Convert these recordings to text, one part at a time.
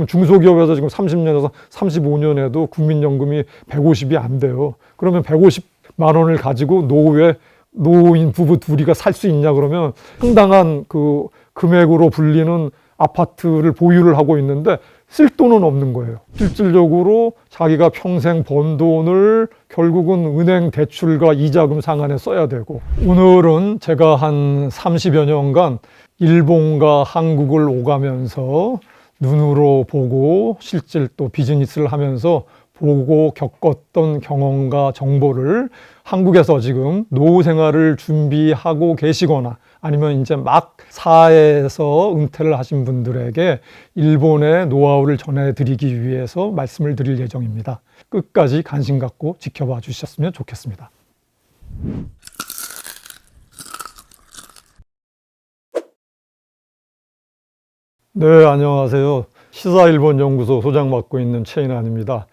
중소기업에서 지금 30년에서 35년에도 국민연금이 150이 안 돼요. 그러면 150만 원을 가지고 노후에 노인 부부 둘이가 살 수 있냐 그러면 상당한 그 금액으로 불리는 아파트를 보유를 하고 있는데 쓸 돈은 없는 거예요. 실질적으로 자기가 평생 번 돈을 결국은 은행 대출과 이자금 상환에 써야 되고, 오늘은 제가 한 30여 년간 일본과 한국을 오가면서 눈으로 보고 실질 또 비즈니스를 하면서 보고 겪었던 경험과 정보를 한국에서 지금 노후 생활을 준비하고 계시거나 아니면 이제 막 사회에서 은퇴를 하신 분들에게 일본의 노하우를 전해드리기 위해서 말씀을 드릴 예정입니다. 끝까지 관심 갖고 지켜봐 주셨으면 좋겠습니다. 네, 안녕하세요. 시사일본연구소 소장 맡고 있는 최인환입니다.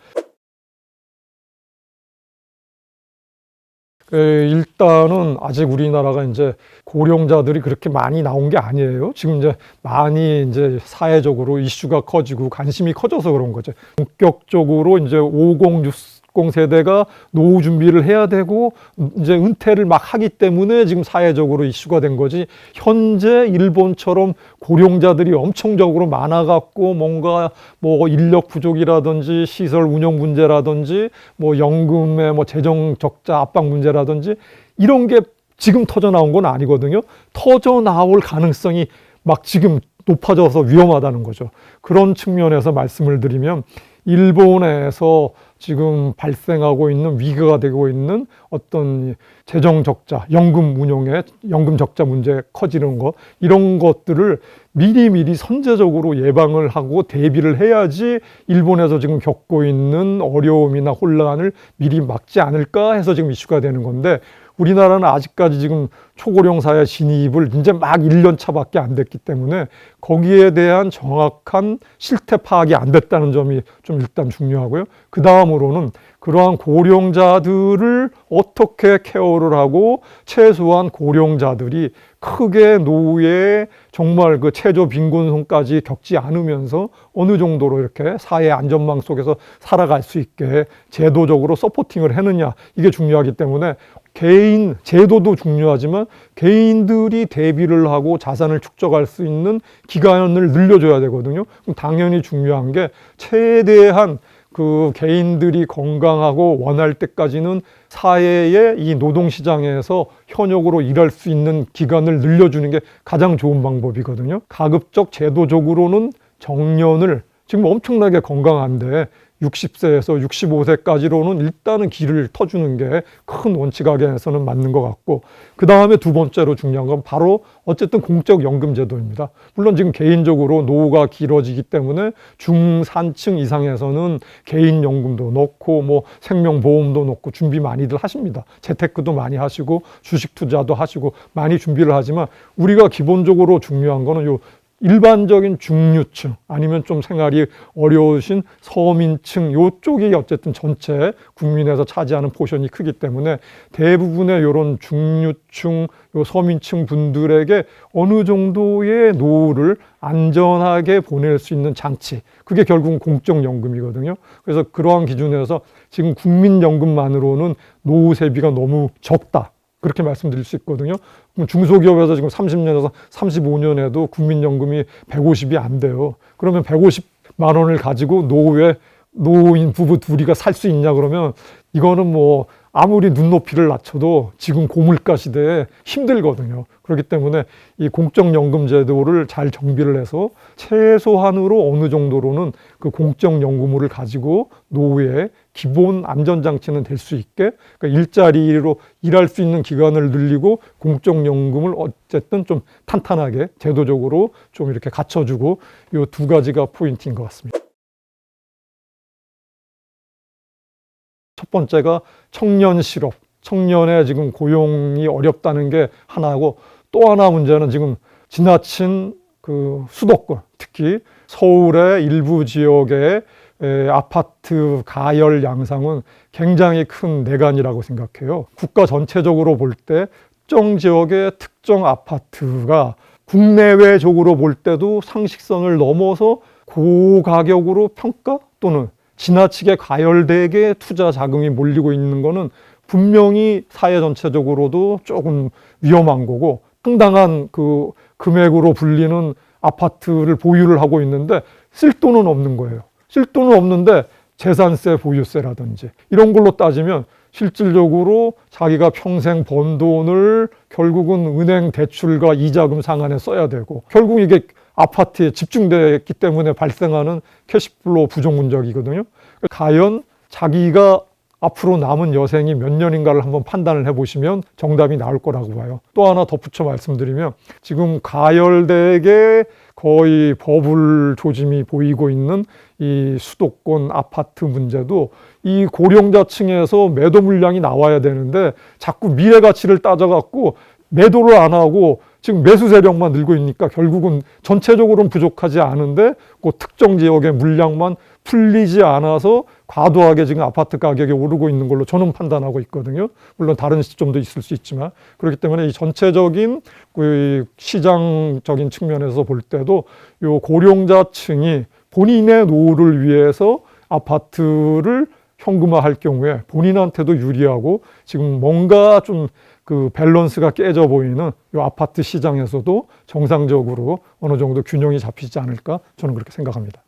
일단은 아직 우리나라가 이제 고령자들이 그렇게 많이 나온 게 아니에요. 지금 이제 많이 이제 사회적으로 이슈가 커지고 관심이 커져서 그런 거죠. 본격적으로 이제 50, 60 세대가 노후 준비를 해야 되고 이제 은퇴를 막 하기 때문에 지금 사회적으로 이슈가 된 거지, 현재 일본처럼 고령자들이 엄청적으로 많아갖고 뭔가 뭐 인력 부족이라든지 시설 운영 문제라든지 뭐 연금의 뭐 재정 적자 압박 문제라든지 이런 게 지금 터져 나온 건 아니거든요. 터져 나올 가능성이 막 지금 높아져서 위험하다는 거죠. 그런 측면에서 말씀을 드리면, 일본에서 지금 발생하고 있는 위기가 되고 있는 어떤 재정 적자, 연금 운용의 연금 적자 문제 커지는 것, 이런 것들을 미리미리 선제적으로 예방을 하고 대비를 해야지 일본에서 지금 겪고 있는 어려움이나 혼란을 미리 막지 않을까 해서 지금 이슈가 되는 건데, 우리나라는 아직까지 지금 초고령 사회 진입을 이제 막 1년 차밖에 안 됐기 때문에 거기에 대한 정확한 실태 파악이 안 됐다는 점이 좀 일단 중요하고요. 그 다음으로는 그러한 고령자들을 어떻게 케어를 하고 최소한 고령자들이 크게 노후에 정말 그 최저 빈곤선까지 겪지 않으면서 어느 정도로 이렇게 사회 안전망 속에서 살아갈 수 있게 제도적으로 서포팅을 했느냐, 이게 중요하기 때문에 개인 제도도 중요하지만 개인들이 대비를 하고 자산을 축적할 수 있는 기간을 늘려줘야 되거든요. 그럼 당연히 중요한 게 최대한 그 개인들이 건강하고 원할 때까지는 사회의 이 노동시장에서 현역으로 일할 수 있는 기간을 늘려주는 게 가장 좋은 방법이거든요. 가급적 제도적으로는 정년을, 지금 엄청나게 건강한데 60세에서 65세까지로는 일단은 길을 터주는 게 큰 원칙학에서는 맞는 것 같고, 그 다음에 두 번째로 중요한 건 바로 어쨌든 공적 연금 제도입니다. 물론 지금 개인적으로 노후가 길어지기 때문에 중산층 이상에서는 개인 연금도 넣고 뭐 생명보험도 넣고 준비 많이들 하십니다. 재테크도 많이 하시고 주식 투자도 하시고 많이 준비를 하지만, 우리가 기본적으로 중요한 거는 요 일반적인 중류층 아니면 좀 생활이 어려우신 서민층, 요쪽이 어쨌든 전체 국민에서 차지하는 포션이 크기 때문에 대부분의 이런 중류층, 요 서민층 분들에게 어느 정도의 노후를 안전하게 보낼 수 있는 장치, 그게 결국은 공적연금이거든요. 그래서 그러한 기준에서 지금 국민연금만으로는 노후 세비가 너무 적다, 그렇게 말씀드릴 수 있거든요. 중소기업에서 지금 30년에서 35년에도 국민연금이 150이 안 돼요. 그러면 150만 원을 가지고 노후에 노인 부부 둘이가 살 수 있냐 그러면 이거는 뭐 아무리 눈높이를 낮춰도 지금 고물가 시대에 힘들거든요. 그렇기 때문에 이 공적연금 제도를 잘 정비를 해서 최소한으로 어느 정도로는 그 공적연금을 가지고 노후에 기본 안전장치는 될 수 있게, 그러니까 일자리로 일할 수 있는 기간을 늘리고 공적연금을 어쨌든 좀 탄탄하게 제도적으로 좀 이렇게 갖춰주고, 이 두 가지가 포인트인 것 같습니다. 첫 번째가 청년 실업, 청년의 지금 고용이 어렵다는 게 하나고, 또 하나 문제는 지금 지나친 그 수도권, 특히 서울의 일부 지역의 아파트 가열 양상은 굉장히 큰 내관이라고 생각해요. 국가 전체적으로 볼 때 특정 지역의 특정 아파트가 국내외적으로 볼 때도 상식선을 넘어서 고가격으로 평가 또는 지나치게 가열되게 투자 자금이 몰리고 있는 거는 분명히 사회 전체적으로도 조금 위험한 거고, 상당한 그 금액으로 불리는 아파트를 보유를 하고 있는데 쓸 돈은 없는 거예요. 쓸 돈은 없는데 재산세, 보유세라든지 이런 걸로 따지면 실질적으로 자기가 평생 번 돈을 결국은 은행 대출과 이자금 상환에 써야 되고, 결국 이게 아파트에 집중됐기 때문에 발생하는 캐시플로우 부족 문제이거든요. 과연 자기가 앞으로 남은 여생이 몇 년인가를 한번 판단을 해보시면 정답이 나올 거라고 봐요. 또 하나 덧붙여 말씀드리면, 지금 가열되게 거의 버블 조짐이 보이고 있는 이 수도권 아파트 문제도 이 고령자층에서 매도 물량이 나와야 되는데 자꾸 미래 가치를 따져갖고 매도를 안 하고 지금 매수 세력만 늘고 있으니까 결국은 전체적으로는 부족하지 않은데 그 특정 지역의 물량만 풀리지 않아서 과도하게 지금 아파트 가격이 오르고 있는 걸로 저는 판단하고 있거든요. 물론 다른 시점도 있을 수 있지만, 그렇기 때문에 이 전체적인 그 시장적인 측면에서 볼 때도 요 고령자층이 본인의 노후를 위해서 아파트를 현금화할 경우에 본인한테도 유리하고, 지금 뭔가 좀 그 밸런스가 깨져 보이는 이 아파트 시장에서도 정상적으로 어느 정도 균형이 잡히지 않을까, 저는 그렇게 생각합니다.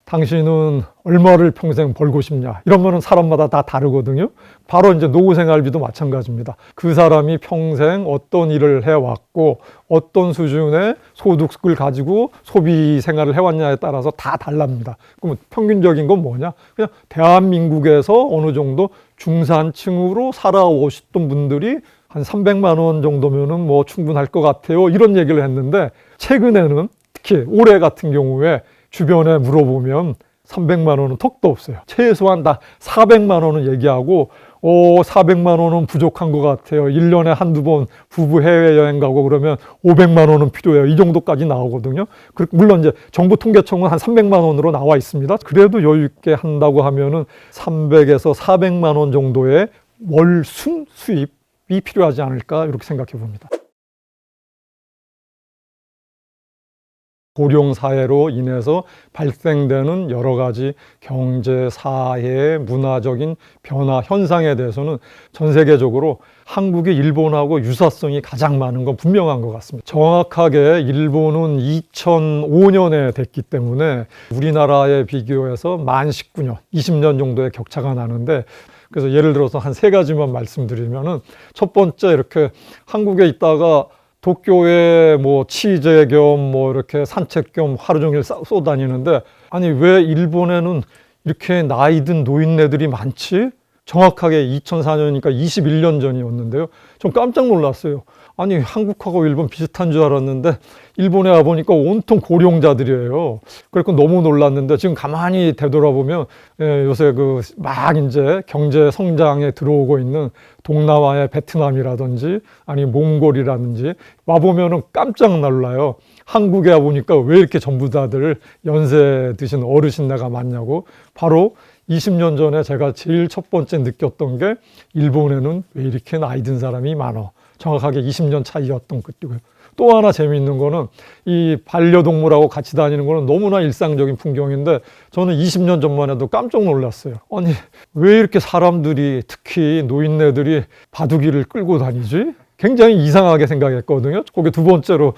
당신은 얼마를 평생 벌고 싶냐? 이런 거는 사람마다 다 다르거든요. 바로 이제 노후 생활비도 마찬가지입니다. 그 사람이 평생 어떤 일을 해왔고 어떤 수준의 소득을 가지고 소비 생활을 해왔냐에 따라서 다 달랍니다. 그럼 평균적인 건 뭐냐? 그냥 대한민국에서 어느 정도 중산층으로 살아오셨던 분들이 한 300만 원 정도면은 뭐 충분할 것 같아요. 이런 얘기를 했는데, 최근에는 특히 올해 같은 경우에 주변에 물어보면 300만 원은 턱도 없어요. 최소한 다 400만 원은 얘기하고, 400만 원은 부족한 것 같아요. 1년에 한두 번 부부 해외여행 가고 그러면 500만 원은 필요해요. 이 정도까지 나오거든요. 물론 이제 정부 통계청은 한 300만 원으로 나와 있습니다. 그래도 여유 있게 한다고 하면은 300에서 400만 원 정도의 월 순수입이 필요하지 않을까, 이렇게 생각해 봅니다. 고령 사회로 인해서 발생되는 여러 가지 경제, 사회, 문화적인 변화 현상에 대해서는 전 세계적으로 한국이 일본하고 유사성이 가장 많은 건 분명한 것 같습니다. 정확하게 일본은 2005년에 됐기 때문에 우리나라에 비교해서 만 19년, 20년 정도의 격차가 나는데, 그래서 예를 들어서 한 세 가지만 말씀드리면은, 첫 번째, 이렇게 한국에 있다가 도쿄에 뭐 취재 겸 뭐 이렇게 산책 겸 하루 종일 쏘다니는데, 아니 왜 일본에는 이렇게 나이 든 노인네들이 많지? 정확하게 2004년이니까 21년 전이었는데요. 좀 깜짝 놀랐어요. 아니 한국하고 일본 비슷한 줄 알았는데 일본에 와보니까 온통 고령자들이에요. 그래서 너무 놀랐는데, 지금 가만히 되돌아보면 요새 그 막 이제 경제 성장에 들어오고 있는 동남아의 베트남이라든지 아니 몽골이라든지 와보면은 깜짝 놀라요. 한국에 와보니까 왜 이렇게 전부 다들 연세 드신 어르신네가 많냐고. 바로 20년 전에 제가 제일 첫 번째 느꼈던 게, 일본에는 왜 이렇게 나이 든 사람이 많아. 정확하게 20년 차이였던 것이고요. 또 하나 재미있는 거는, 이 반려동물하고 같이 다니는 거는 너무나 일상적인 풍경인데, 저는 20년 전만 해도 깜짝 놀랐어요. 아니 왜 이렇게 사람들이, 특히 노인네들이 바둑이를 끌고 다니지? 굉장히 이상하게 생각했거든요. 그게 두 번째로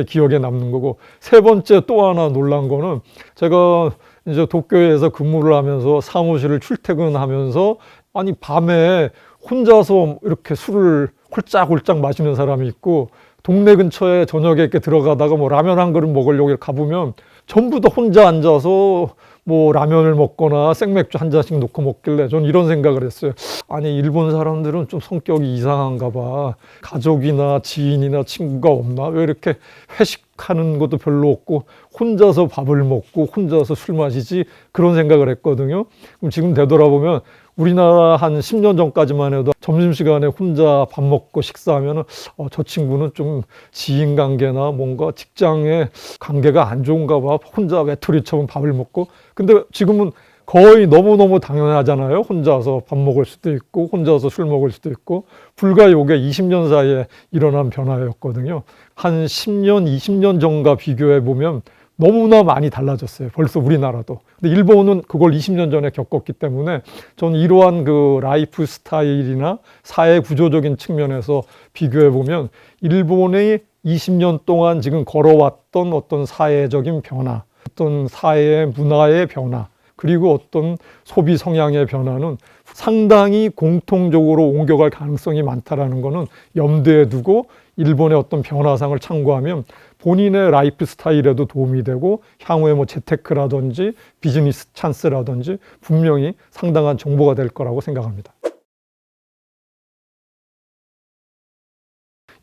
기억에 남는 거고, 세 번째 또 하나 놀란 거는, 제가 이제 도쿄에서 근무를 하면서 사무실을 출퇴근하면서, 아니 밤에 혼자서 이렇게 술을 홀짝홀짝 마시는 사람이 있고, 동네 근처에 저녁에 이렇게 들어가다가 뭐 라면 한 그릇 먹으려고 가보면 전부 다 혼자 앉아서 뭐 라면을 먹거나 생맥주 한 잔씩 놓고 먹길래 저는 이런 생각을 했어요. 아니 일본 사람들은 좀 성격이 이상한가 봐. 가족이나 지인이나 친구가 없나? 왜 이렇게 회식하는 것도 별로 없고 혼자서 밥을 먹고 혼자서 술 마시지? 그런 생각을 했거든요. 그럼 지금 되돌아보면 우리나라 한 10년 전까지만 해도 점심시간에 혼자 밥 먹고 식사하면 저 친구는 좀 지인 관계나 뭔가 직장의 관계가 안 좋은가 봐. 혼자 외톨이처럼 밥을 먹고. 근데 지금은 거의 너무너무 당연하잖아요. 혼자서 밥 먹을 수도 있고 혼자서 술 먹을 수도 있고 불과 요게 20년 사이에 일어난 변화였거든요. 한 10년, 20년 전과 비교해 보면 너무나 많이 달라졌어요. 벌써 우리나라도. 근데 일본은 그걸 20년 전에 겪었기 때문에 저는 이러한 그 라이프 스타일이나 사회 구조적인 측면에서 비교해 보면 일본의 20년 동안 지금 걸어왔던 어떤 사회적인 변화, 어떤 사회 문화의 변화, 그리고 어떤 소비 성향의 변화는 상당히 공통적으로 옮겨갈 가능성이 많다라는 것은 염두에 두고 일본의 어떤 변화상을 참고하면 본인의 라이프 스타일에도 도움이 되고 향후에 뭐 재테크라든지 비즈니스 찬스라든지 분명히 상당한 정보가 될 거라고 생각합니다.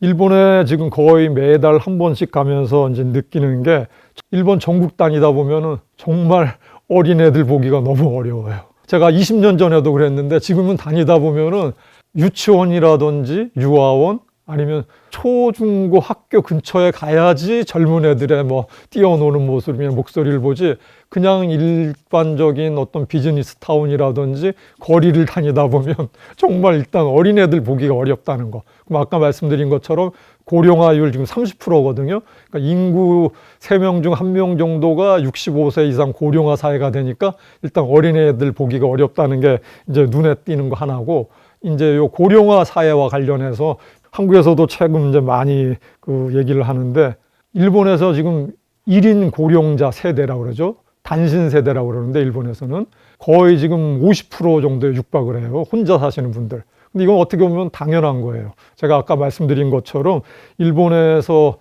일본에 지금 거의 매달 한 번씩 가면서 이제 느끼는 게 일본 전국 다니다 보면은 정말 어린애들 보기가 너무 어려워요. 제가 20년 전에도 그랬는데 지금은 다니다 보면은 유치원이라든지 유아원 아니면 초, 중, 고 학교 근처에 가야지 젊은 애들의 뭐 뛰어노는 모습이나 목소리를 보지 그냥 일반적인 어떤 비즈니스 타운이라든지 거리를 다니다 보면 정말 일단 어린애들 보기가 어렵다는 거. 그럼 아까 말씀드린 것처럼 고령화율 지금 30%거든요. 그러니까 인구 3명 중 1명 정도가 65세 이상 고령화 사회가 되니까 일단 어린애들 보기가 어렵다는 게 이제 눈에 띄는 거 하나고 이제 요 고령화 사회와 관련해서 한국에서도 최근 이제 많이 그 얘기를 하는데 일본에서 지금 1인 고령자 세대라고 그러죠. 단신 세대라고 그러는데 일본에서는 거의 지금 50% 정도에 육박을 해요. 혼자 사시는 분들. 근데 이건 어떻게 보면 당연한 거예요. 제가 아까 말씀드린 것처럼 일본에서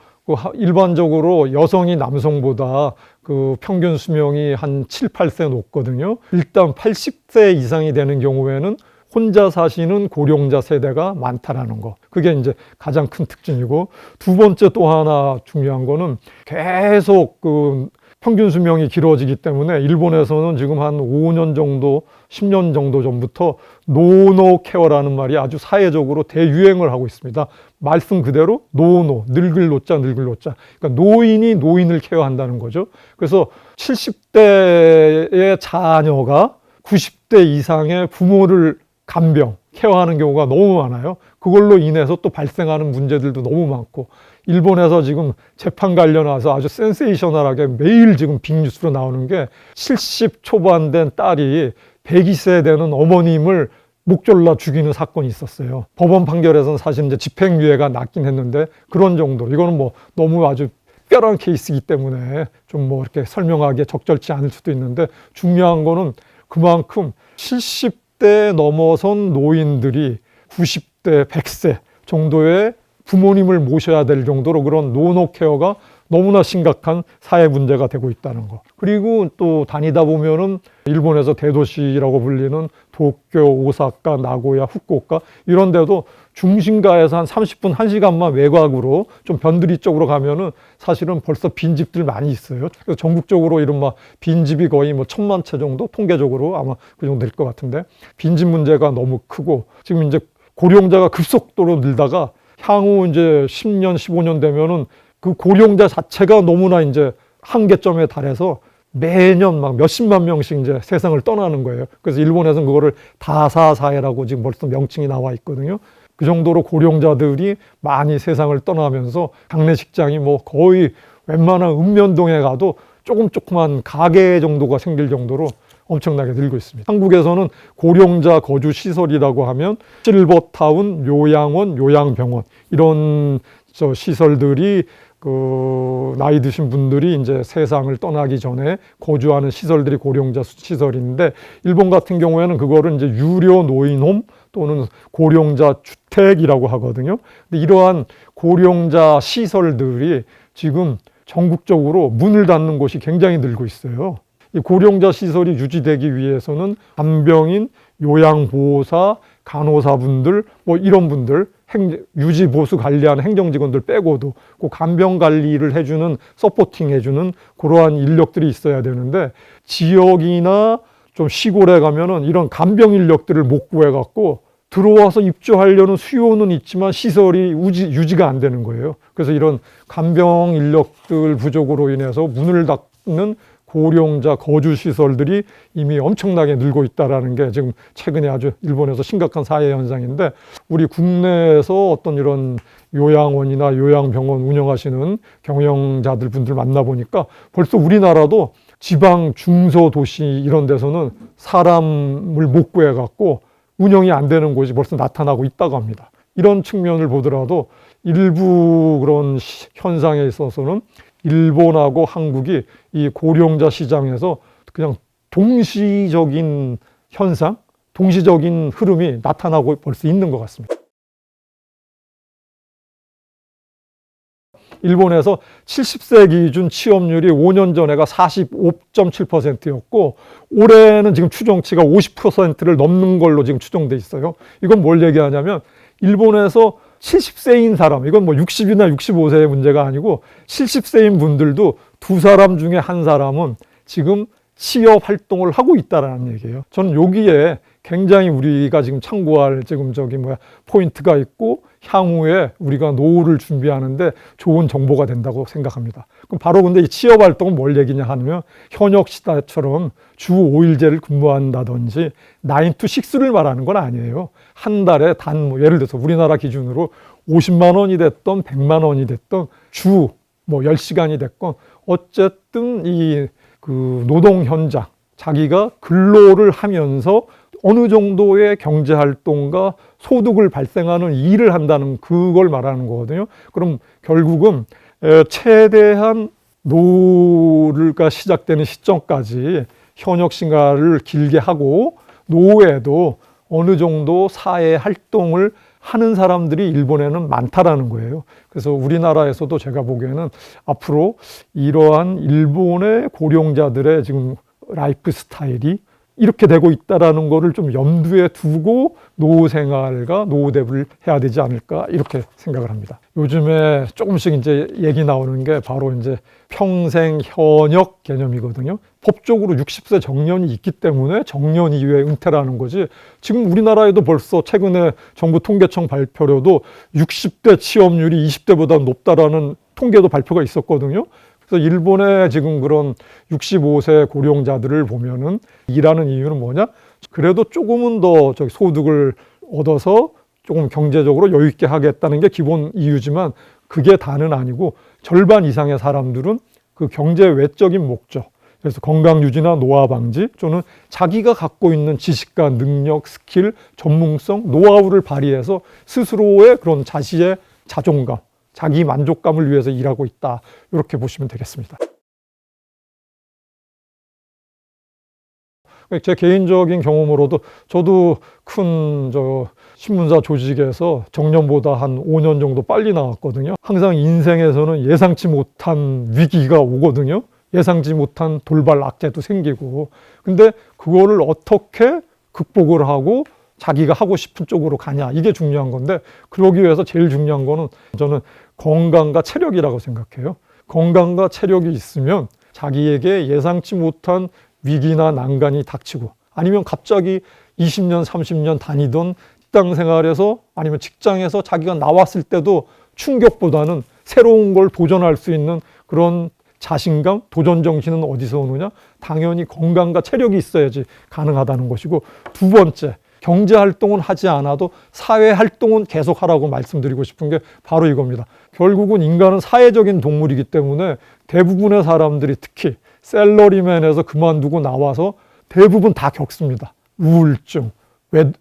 일반적으로 여성이 남성보다 그 평균 수명이 한 7, 8세 높거든요. 일단 80세 이상이 되는 경우에는 혼자 사시는 고령자 세대가 많다라는 거. 그게 이제 가장 큰 특징이고 두 번째 또 하나 중요한 거는 계속 그 평균 수명이 길어지기 때문에 일본에서는 지금 한 5년 정도, 10년 정도 전부터 노노 케어라는 말이 아주 사회적으로 대유행을 하고 있습니다. 말씀 그대로 노노, 늙을 노자, 늙을 노자. 그러니까 노인이 노인을 케어한다는 거죠. 그래서 70대의 자녀가 90대 이상의 부모를 간병, 케어하는 경우가 너무 많아요. 그걸로 인해서 또 발생하는 문제들도 너무 많고 일본에서 지금 재판 관련해서 아주 센세이셔널하게 매일 지금 빅뉴스로 나오는 게 70 초반 된 딸이 102세 되는 어머님을 목 졸라 죽이는 사건이 있었어요. 법원 판결에서는 사실 이제 집행유예가 났긴 했는데 그런 정도. 이거는 뭐 너무 아주 특별한 케이스이기 때문에 좀 뭐 이렇게 설명하기에 적절치 않을 수도 있는데 중요한 거는 그만큼 70대 넘어선 노인들이 90대, 100세 정도의 부모님을 모셔야 될 정도로 그런 노노 케어가 너무나 심각한 사회 문제가 되고 있다는 거. 그리고 또 다니다 보면은 일본에서 대도시라고 불리는 도쿄, 오사카, 나고야, 후쿠오카 이런 데도 중심가에서 한 30분, 1시간만 외곽으로 좀 변두리 쪽으로 가면은 사실은 벌써 빈집들 많이 있어요. 그래서 전국적으로 이런 막 빈집이 거의 뭐 1,000만 채 정도 통계적으로 아마 그 정도 될 것 같은데 빈집 문제가 너무 크고 지금 이제 고령자가 급속도로 늘다가 향후 이제 10년, 15년 되면은 그 고령자 자체가 너무나 이제 한계점에 달해서 매년 막 몇십만 명씩 이제 세상을 떠나는 거예요. 그래서 일본에서는 그거를 다사사회라고 지금 벌써 명칭이 나와 있거든요. 그 정도로 고령자들이 많이 세상을 떠나면서 장례식장이 뭐 거의 웬만한 읍면동에 가도 조그만 가게 정도가 생길 정도로 엄청나게 늘고 있습니다. 한국에서는 고령자 거주 시설이라고 하면 실버타운, 요양원, 요양병원 이런 시설들이 그 나이 드신 분들이 이제 세상을 떠나기 전에 거주하는 시설들이 고령자 시설인데 일본 같은 경우에는 그거를 이제 유료 노인홈 또는 고령자 주택이라고 하거든요. 근데 이러한 고령자 시설들이 지금 전국적으로 문을 닫는 곳이 굉장히 늘고 있어요. 이 고령자 시설이 유지되기 위해서는 간병인, 요양보호사, 간호사분들 뭐 이런 분들 유지 보수 관리하는 행정직원들 빼고도 그 간병 관리를 해주는 서포팅 해주는 그러한 인력들이 있어야 되는데 지역이나 좀 시골에 가면은 이런 간병 인력들을 못 구해갖고 들어와서 입주하려는 수요는 있지만 시설이 유지가 안 되는 거예요. 그래서 이런 간병 인력들 부족으로 인해서 문을 닫는 고령자 거주 시설들이 이미 엄청나게 늘고 있다는 게 지금 최근에 아주 일본에서 심각한 사회 현상인데, 우리 국내에서 어떤 이런 요양원이나 요양병원 운영하시는 경영자들 분들 만나보니까 벌써 우리나라도 지방 중소도시 이런 데서는 사람을 못 구해갖고 운영이 안 되는 곳이 벌써 나타나고 있다고 합니다. 이런 측면을 보더라도 일부 그런 현상에 있어서는 일본하고 한국이 이 고령자 시장에서 그냥 동시적인 현상, 동시적인 흐름이 나타나고 벌써 있는 것 같습니다. 일본에서 70세 기준 취업률이 5년 전에가 45.7%였고 올해는 지금 추정치가 50%를 넘는 걸로 지금 추정돼 있어요. 이건 뭘 얘기하냐면 일본에서 70세인 사람, 이건 뭐 60이나 65세의 문제가 아니고 70세인 분들도 두 사람 중에 한 사람은 지금 취업 활동을 하고 있다라는 얘기예요. 저는 여기에 굉장히 우리가 지금 참고할 포인트가 있고 향후에 우리가 노후를 준비하는데 좋은 정보가 된다고 생각합니다. 그럼 바로 근데 이 취업 활동은 뭘 얘기냐 하면 현역 시대처럼 주 5일제를 근무한다든지 9 to 6를 말하는 건 아니에요. 한 달에 예를 들어서 우리나라 기준으로 50만 원이 됐던 100만 원이 됐던 주 10시간이 됐건 어쨌든 이 노동 현장, 자기가 근로를 하면서 어느 정도의 경제 활동과 소득을 발생하는 일을 한다는 그걸 말하는 거거든요. 그럼 결국은 최대한 노후가 시작되는 시점까지 현역 생활을 길게 하고 노후에도 어느 정도 사회 활동을 하는 사람들이 일본에는 많다라는 거예요. 그래서 우리나라에서도 제가 보기에는 앞으로 이러한 일본의 고령자들의 지금 라이프 스타일이 이렇게 되고 있다라는 거를 좀 염두에 두고 노후 생활과 노후 대비를 해야 되지 않을까 이렇게 생각을 합니다. 요즘에 조금씩 이제 얘기 나오는 게 바로 이제 평생 현역 개념이거든요. 법적으로 60세 정년이 있기 때문에 정년 이후에 은퇴라는 거지. 지금 우리나라에도 벌써 최근에 정부 통계청 발표로도 60대 취업률이 20대보다 높다라는 통계도 발표가 있었거든요. 그래서 일본의 지금 그런 65세 고령자들을 보면은 일하는 이유는 뭐냐? 그래도 조금은 더 소득을 얻어서 조금 경제적으로 여유 있게 하겠다는 게 기본 이유지만 그게 다는 아니고 절반 이상의 사람들은 그 경제 외적인 목적, 그래서 건강 유지나 노화 방지 또는 자기가 갖고 있는 지식과 능력, 스킬, 전문성, 노하우를 발휘해서 스스로의 그런 자신의 자존감, 자기 만족감을 위해서 일하고 있다. 이렇게 보시면 되겠습니다. 제 개인적인 경험으로도 저도 큰 신문사 조직에서 정년보다 한 5년 정도 빨리 나왔거든요. 항상 인생에서는 예상치 못한 위기가 오거든요. 예상치 못한 돌발 악재도 생기고. 근데 그거를 어떻게 극복을 하고 자기가 하고 싶은 쪽으로 가냐, 이게 중요한 건데, 그러기 위해서 제일 중요한 거는 저는 건강과 체력이라고 생각해요. 건강과 체력이 있으면 자기에게 예상치 못한 위기나 난간이 닥치고 아니면 갑자기 20년, 30년 다니던 직장 생활에서 아니면 직장에서 자기가 나왔을 때도 충격보다는 새로운 걸 도전할 수 있는 그런 자신감, 도전 정신은 어디서 오느냐? 당연히 건강과 체력이 있어야지 가능하다는 것이고, 두 번째, 경제 활동은 하지 않아도 사회 활동은 계속 하라고 말씀드리고 싶은 게 바로 이겁니다. 결국은 인간은 사회적인 동물이기 때문에 대부분의 사람들이 특히 셀러리맨에서 그만두고 나와서 대부분 다 겪습니다. 우울증,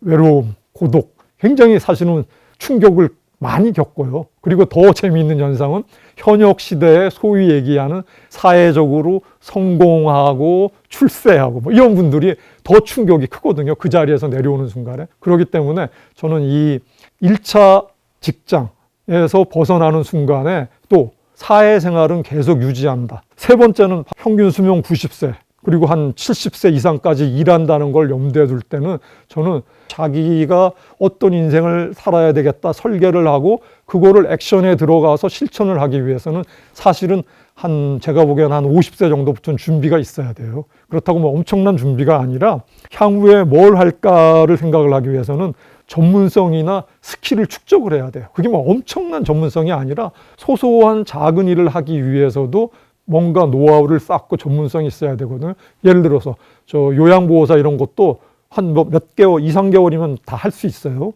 외로움, 고독, 굉장히 사실은 충격을 많이 겪어요. 그리고 더 재미있는 현상은 현역 시대에 소위 얘기하는 사회적으로 성공하고 출세하고 이런 분들이 더 충격이 크거든요. 그 자리에서 내려오는 순간에. 그렇기 때문에 저는 이 1차 직장에서 벗어나는 순간에 또 사회생활은 계속 유지한다. 세 번째는 평균 수명 90세 그리고 한 70세 이상까지 일한다는 걸 염두에 둘 때는 저는 자기가 어떤 인생을 살아야 되겠다 설계를 하고 그거를 액션에 들어가서 실천을 하기 위해서는 사실은 제가 보기에는 한 50세 정도부터는 준비가 있어야 돼요. 그렇다고 뭐 엄청난 준비가 아니라 향후에 뭘 할까를 생각을 하기 위해서는 전문성이나 스킬을 축적을 해야 돼요. 그게 뭐 엄청난 전문성이 아니라 소소한 작은 일을 하기 위해서도 뭔가 노하우를 쌓고 전문성이 있어야 되거든요. 예를 들어서 저 요양보호사 이런 것도 한 뭐 몇 개월, 2, 3개월이면 다 할 수 있어요.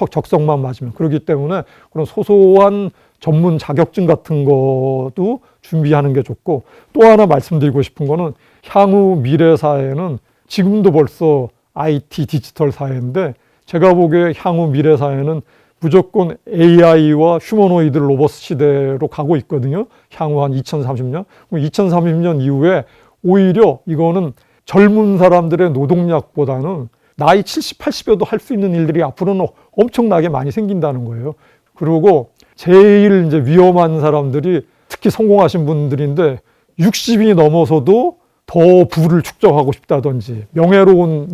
적성만 맞으면. 그렇기 때문에 그런 소소한 전문 자격증 같은 것도 준비하는 게 좋고, 또 하나 말씀드리고 싶은 거는 향후 미래 사회는 지금도 벌써 IT 디지털 사회인데, 제가 보기에 향후 미래 사회는 무조건 AI와 휴머노이드 로봇 시대로 가고 있거든요. 향후 한 2030년. 2030년 이후에 오히려 이거는 젊은 사람들의 노동력보다는 나이 70, 80여도 할 수 있는 일들이 앞으로는 엄청나게 많이 생긴다는 거예요. 그리고 제일 이제 위험한 사람들이 특히 성공하신 분들인데 60이 넘어서도 더 부를 축적하고 싶다든지 명예로운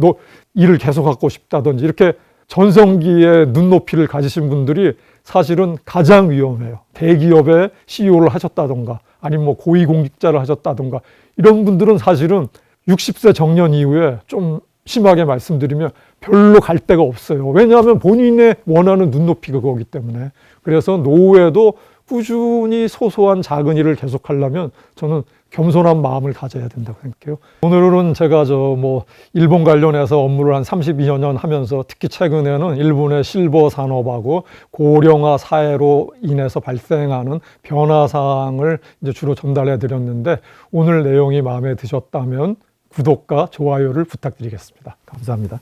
일을 계속하고 싶다든지 이렇게 전성기의 눈높이를 가지신 분들이 사실은 가장 위험해요. 대기업의 CEO를 하셨다던가 아니면 뭐 고위공직자를 하셨다던가 이런 분들은 사실은 60세 정년 이후에 좀 심하게 말씀드리면 별로 갈 데가 없어요. 왜냐하면 본인의 원하는 눈높이가 그거기 때문에. 그래서 노후에도 꾸준히 소소한 작은 일을 계속하려면 저는 겸손한 마음을 가져야 된다고 생각해요. 오늘은 제가 일본 관련해서 업무를 한 32년 하면서 특히 최근에는 일본의 실버 산업하고 고령화 사회로 인해서 발생하는 변화 사항을 이제 주로 전달해 드렸는데, 오늘 내용이 마음에 드셨다면 구독과 좋아요를 부탁드리겠습니다. 감사합니다.